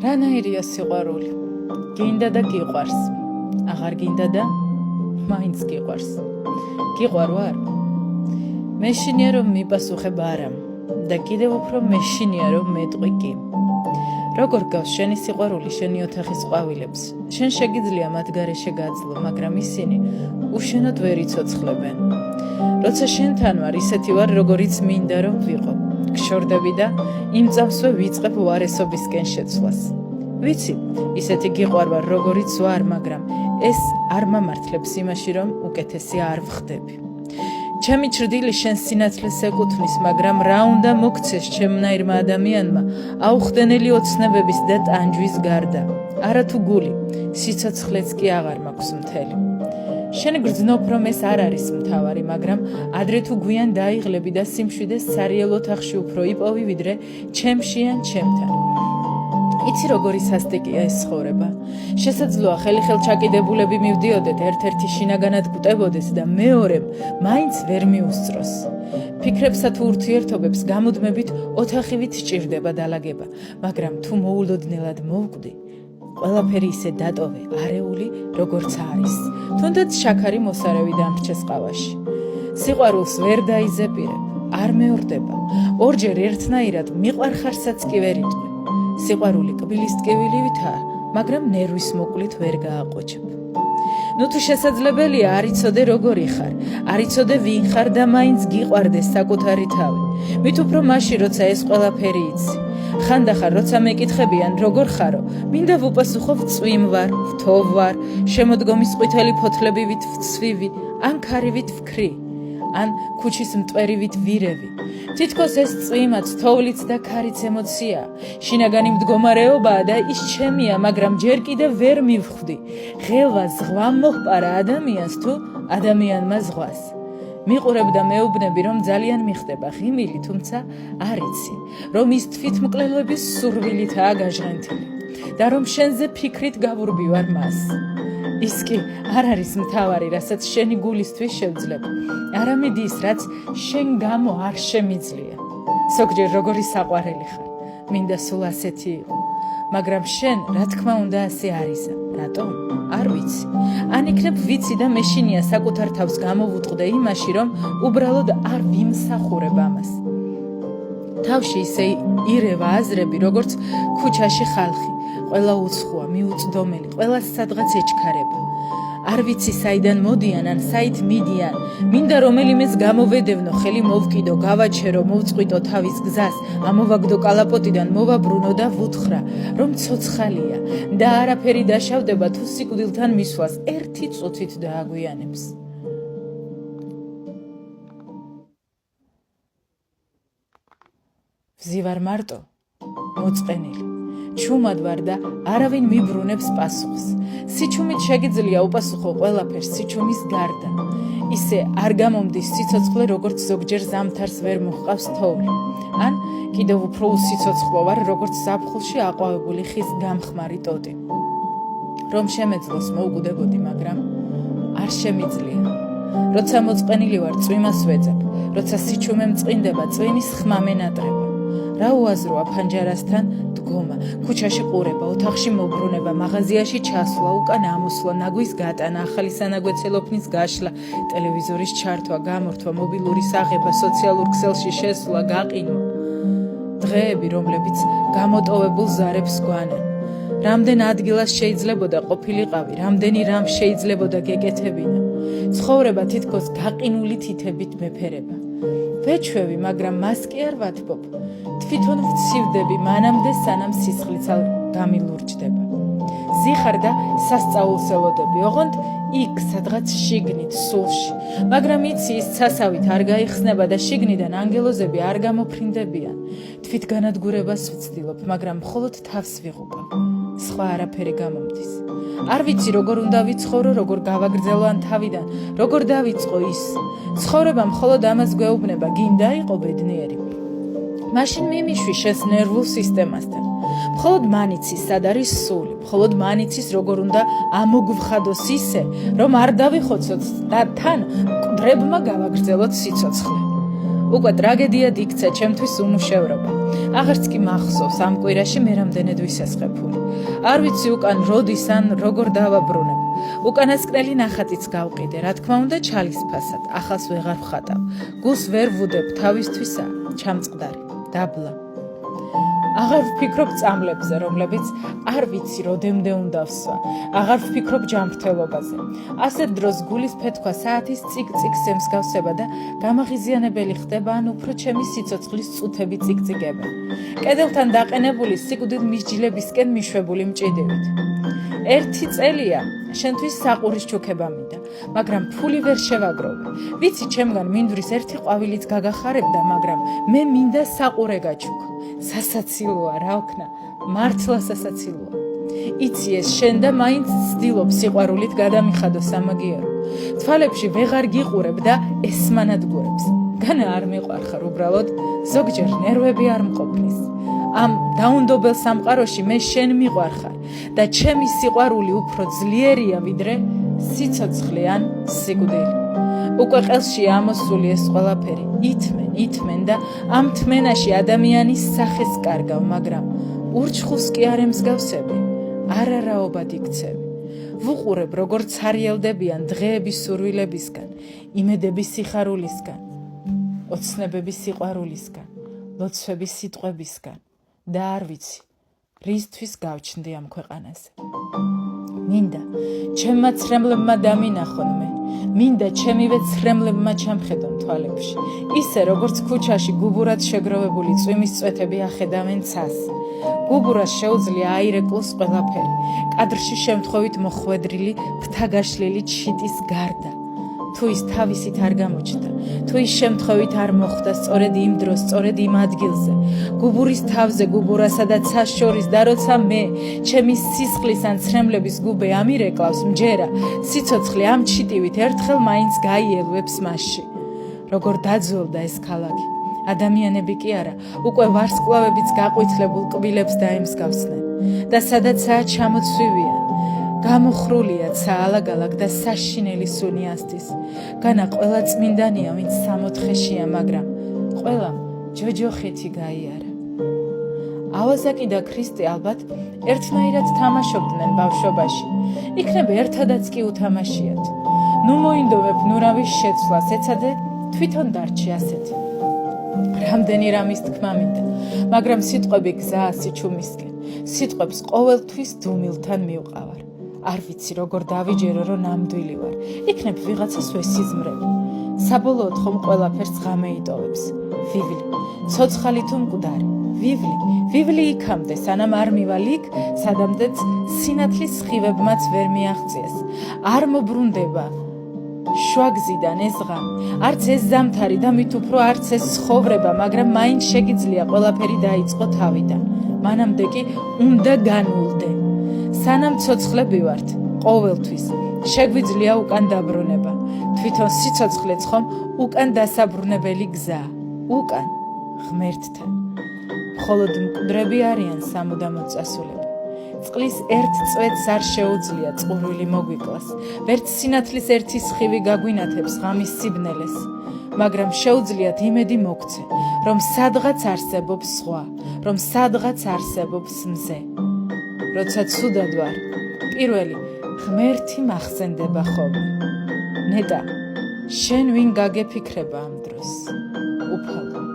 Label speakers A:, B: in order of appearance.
A: რანაირია სიყვარული? გინდა და გიყვარს. აღარ გინდა და მაინც გიყვარს. გიყვარ ვარ? მეშინია რომ მიპასუხებ არამ და კიდევ უფრო მეშინია რომ მეტყვი კი. როგორ გავს შენი სიყვარული შენი ოთახის ყვავილებს? შენ შეგიძლია მათ გარეშე გაძლო, მაგრამ ისინი უშენოდ ვერ იცოცხლებენ. როცა შენთან ვარ, ისეთი ვარ, როგორიც მინდა რომ ვიყო. გშორდები და იმ წამსვე ვიწყებ უარესობისკენ შეცვლას. ვიცი, ისეთი გიყვარ ვარ, როგორიც ვარ, მაგრამ ეს არ მომართლებს იმაში, რომ უკეთესი არ ვხდები. ჩემი ჭრდილი შენ სინათლეს ეკუთვნის, მაგრამ რა უნდა მოგცეს ჩემნაირმა ადამიანმა აუხდენელი ოცნებების და ტანჯვის გარდა. არა თუ გული, სიცოცხლეც კი აღარ მაქვს მთელი. შენ გრძნობ, რომ ეს არ არის მთავარი, მაგრამ ადრე თუ გვიან დაიღლები და სიმშვიდეს სარიელ ოთახში უფრო იპოვი, ვიდრე ჩემში ან ჩემთან. იცი როგორი სასტიკია ეს ცხოვრება. შესაძლოა ხელი-ხელ ჩაკიდებულები მივდიოდეთ, ერთ-ერთი შინაგანად გვტებოდეს და მეორემ მაინც ვერ მიუსწროს. ფიქრებსა თუ ურთიერთობებს გამუდმებით ოთახივით სჭირდება დალაგება, მაგრამ თუ მოულოდნელად მოვკვდი, ყველაფერი ისე დატოვე, არეული როგორც არის. თუნდაც შაქარი მოსარევი დამრჩეს ყავაში. სიყვარულს ვერ დაიზეპირებ, არ მეორდება. ორჯერ ერთნაირად მიყვარხარსაც კი ვერ იტყვი. სიყვარული კბილის ტკივილივითაა, მაგრამ ნერვის მოკლით ვერ გააყოჩებ. ნუ თუ შესაძლებელია არ იცოდე როგორი ხარ, არ იცოდე ვინ ხარ და მაინც გიყვარდეს საკუთარი თავი. მით უფრო მაშინ, როცა ეს ყველაფერი იცი. ხანდახარ როცა მეკითხებიან როგორ ხარო, მინდა ვუპასუხო წვიმ ვარ, ვთოვ ვარ, შემოდგომის ყვითელი ფოთლებივით ვცვივი, ან ქარივით ვქრი, ან ქუჩის მტვერივით ვირევი. თითქოს ეს წვიმაც, თოვლიც და ქარიც ემოციაა, შინაგანი მდგომარეობაა და ის ჩემია, მაგრამ ჯერ კიდევ ვერ მივხვდი. ღელვა ზღვამ მოჰპარა ადამიანს თუ ადამიანმა ზღვას. მიყურებ და მეუბნები, რომ ძალიან მიხდება ღიმილი, თუმცა არ იცი, რომ ის თვითმკვლელობის სურვილითაა გაჟღენთილი და რომ შენზე ფიქრით გავურბივარ მას. ის კი არ არის მთავარი, რასაც შენი გულისთვის შევძლებ, არამედ ის, რაც შენ გამო არ შემიძლია. ზოგჯერ როგორი საყვარელი ხარ, მინდა სულ ასეთი იყო, მაგრამ შენ, რა თქმა უნდა, ასე არისა. რატომ? არ ვიცი. ან იქნებ ვიცი და მეშინია საკუთარ თავს გამოვუტყდე იმაში, რომ უბრალოდ არ ვიმსახურებ ამას. თავში ისე ირევა აზრები, როგორც ქუჩაში ხალხი, ყველა უცხოა, მიუწვდომელი, ყველა სადღაც ეჩქარება. არ ვიცი საიდან მოდიან ან საით მიდიან, მინდა რომელიმეს გამოვედევნო, ხელი მოვკიდო, გავაჩერო, მოვწყვიტო თავის გზას, ამოვაგდო კალაპოტიდან, მოვაბრუნო და ვუთხრა, რომ ცოცხალია და არაფერი დაშავდება თუ სიკვდილთან მისვლას ერთი წუთით დააგვიანებს. ვზივარ მარტო, მოწყენილი. ჩუმად ვარ და არავინ მიბრუნებს პასუხს. სიჩუმით შეგიძლია უპასუხო ყველაფერს სიჩუმის გარდა. ისე არ გამომდის სიცოცხლე, როგორც ზოგჯერ ზამთარს ვერ მოჰყავს თოვლი. ან კიდევ უფრო უსიცოცხლო ვარ, როგორც ზაფხულში აყვავებული ხის გამხმარი ტოტი. რომ შემეძლოს მოუკვდებოდი, მაგრამ არ შემიძლია. როცა მოწყენილი ვარ, წვიმას ვეძებ. როცა სიჩუმე მწყინდება, წვიმის ხმა მენატრება. რა უაზროა ფანჯარასთან დგომა, ქუჩაში ყურება, ოთახში მოbrunება, მაღაზიაში ჩასვლა, უკან ამოსვლა, ნაგვის გატანა, ახალი სანაგვე ცელოფნის გაშლა, ტელევიზორის ჩართვა, გამორთვა, მობილურის აღება, სოციალურ ქსელში შესვლა, გაყინვა. დღეები, რომლებიც გამოტოვებულ ზარებს გვანენ. რამდენ ადგილას შეიძლებოდა ყოფილიყავი, რამდენი რამ შეიძლებოდა გეკეთებინა. ცხოვრება თითქოს გაყინული თითებით მეფერება. ვეჩვევი, მაგრამ მას კი არ ვათბობ. თვითონ ვცივდები, მანამდე სანამ სისხლიც არ გამილურჯდება. ზიხარ და სასწაულს ელოდები, ოღონდ იქ, სადღაც შიგნით, სულში. მაგრამ იცი, ის ცასავით არ გაიხსნება და შიგნიდან ანგელოზები არ გამოფრინდებიან. თვითგანადგურებას ვცდილობ, მაგრამ მხოლოდ თავს ვიღუპავ. სხვა არაფერი გამომდის. არ ვიცი, როგორ უნდა ვიცხოვრო, როგორ გავაგრძელო ან თავიდან, როგორ დავიწყო ის. ცხოვრება მხოლოდ ამას გვეუბნება, გინდა იყო ბედნიერი. მაშინ მიმიშვი შენს ნერვულ სისტემასთან. მხოლოდ მან იცის, სად არის სული, მხოლოდ მან იცის, როგორ უნდა ამოგვხადოს ისე, რომ არ დავიხოცოთ და თან მკვდრებმა გავაგრძელოთ სიცოცხლე. უკვე ტრაგედიად იქცა ჩემთვის უმუშევრობა. აღარც კი მახსოვს ამ კვირაში მე რამდენად ვისესხებული. არ ვიცი უკან როდის ან როგორ დავაბრუნებ. უკანასკნელი ნახატიც გავყიდე, რა თქმა უნდა ჩალისფასად, ახალს ვეღარ ვხატავ. გულს ვერ ვუდებ თავისთვისა, ჩამწყდარი, დაბლა. აღარ ვფიქრობ წამლებზე, რომლებიც არ ვიცი როდემდე უნდა ვსვა. აღარ ვფიქრობ ჯანმრთელობაზე. ასეთ დროს გულის ფეთქვა საათის წიკ-წიკს ემსგავსება და გამაღიზიანებელი ხდება, ან უფრო ჩემი სიცოცხლის წუთები წიკ-წიკებენ. კედელთან დაყენებული სიკვდილ მისჯილებისკენ მიშვებული მჭიდივით. 1 წელია შენთვის საყურის ჩუქება მინდა, მაგრამ ფული ვერ შევაგროვე. ვიცი ჩემგან მინდვრის ერთი ყვავილიც გაგახარებდა, მაგრამ მე მინდა საყურე გაჩუქ. სასაცილოა, რა ვქნა, მართლა სასაცილოა. იცი ეს შენ და მაინც ცდილობ სიყვარულით გადამიხადო სამაგიერო. თვალებში ვეღარ გიყურებ და ესმანადგურებს. განა არ მიყვარხარ უბრალოდ, ზოგჯერ ნერვები არ მყოფნის. ამ დაუნდობელ სამყაროში მე შენ მიყვარხარ და ჩემი სიყვარული უფრო ძლიერია ვიდრე სიცოცხლე ან სიკვდილი. უკვე ყელში ამოსული ეს ყველაფერი ითმენ და ამ თმენაში ადამიანის სახეს კარგავ, მაგრამ ურჩხულს კი არ ემსგავსები, არარაობად იქცევი. ვუყურებ როგორ ცარიელდებიან დღეების სურვილებისგან, იმედების სიხარულისგან, ოცნებების სიყვარულისგან, ლოცვების სიტყვებისგან და არ ვიცი რისთვის გავჩნდი ამ ქვეყანაზე. მინდა ჩემმა ცრემლებმა დამინახონ მე, მინდა ჩემივე ცრემლებმა ჩამხედონ თვალებში, ისე როგორც ქუჩაში გუბურად შეგროვებული წვიმის წვეთები ახედავენ ცას. გუბურას შეუძლია აირეკლოს ყველაფერი, კადრში შემთხვევით მოხვედრილი ფრთაგაშლილი ჩიტის გარდა. თუ ის თავისით არ გამოჩნდა, თუ ის შემთხვევით არ მოხვდა სწორედ იმ დროს, სწორედ იმ ადგილზე, გუბურის თავზე, გუბურასა და ცას შორის და როცა მე, ჩემი სისხლის ან ცრემლების გუბე ამირეკლავს მჯერა, სიცოცხლე ამ ჩიტივით ერთხელ მაინც გაიელვებს მასში. როგორ დაძველდა ეს ქალაქი, ადამიანები კი არა, უკვე ვარსკვლავებიც გაყვითლებულ კბილებს დაემსგავსნენ და სადაცაა ჩამოცვივიან. გამოხრულია ცალაგალაგ და საშინელი სუნი ასდის. განა ყველა წმინდანია, ვინც 64-შეა, მაგრამ ყველამ ჯოჯოხეთი გაიარა. ავაზაკი და ქრისტე ალბათ ერთნაირად თამაშობდნენ ბავშვობაში. იქნება ერთადაც კი უთამაშიათ. ნუ მოინდომებ ნურავის შეცვლას, ეცადე თვითონ დარჩი ასეთი. რამდენი რამის თქმა მინდა, მაგრამ სიტყვები გზაა სიჩუმისკენ. სიტყვებს ყოველთვის დუმილთან მივყავარ. არ ვიცი როგორ დავიჯერო, რომ ნამდვილი ვარ. იქნებ ვიღაცას ვესიზმრები. საბოლოოდ ხომ ყველაფერს ღამე იტოვებს. ვივლი, ცოცხალი თუ მკვდარი. ვივლი იქამდე, სანამ არ მივალ იქ, სადამდეც სინათლის სხივებმაც ვერ მიაღწიეს. არ მობრუნდება შვაგზიდან ეს ღამე, არც ეს ზამთარი და მით უფრო არც ეს ცხოვრება, მაგრამ მაინც შეგიძლია ყველაფერი დაიწყო თავიდან. მანამდე კი უნდა განულდე. სანამ ცოცხლები ვართ, ყოველთვის შეგვიძლია უკან დაბრუნება. თვითონ სიცოცხლეც ხომ უკან დასაბრუნებელი გზაა, უკან ღმერთთან. მხოლოდ მკვდრები არიან სამუდამოდ წასულები. წყლის ერთ წვეთს არ შეუძლია წყურვილი მოგვიკლას, ვერც სინათლის ერთი სხივი გაგვინათებს ღამის სიბნელეს, მაგრამ შეუძლიათ იმედი მოგცე, რომ სადღაც არსებობს სხვა, რომ სადღაც არსებობს მზე. როცა ცუდად ვარ, პირველი ღმერთი მახსენდება ხოლმე. ნეტა, შენ ვინ გაგეფიქრება ამ დროს? უფალო.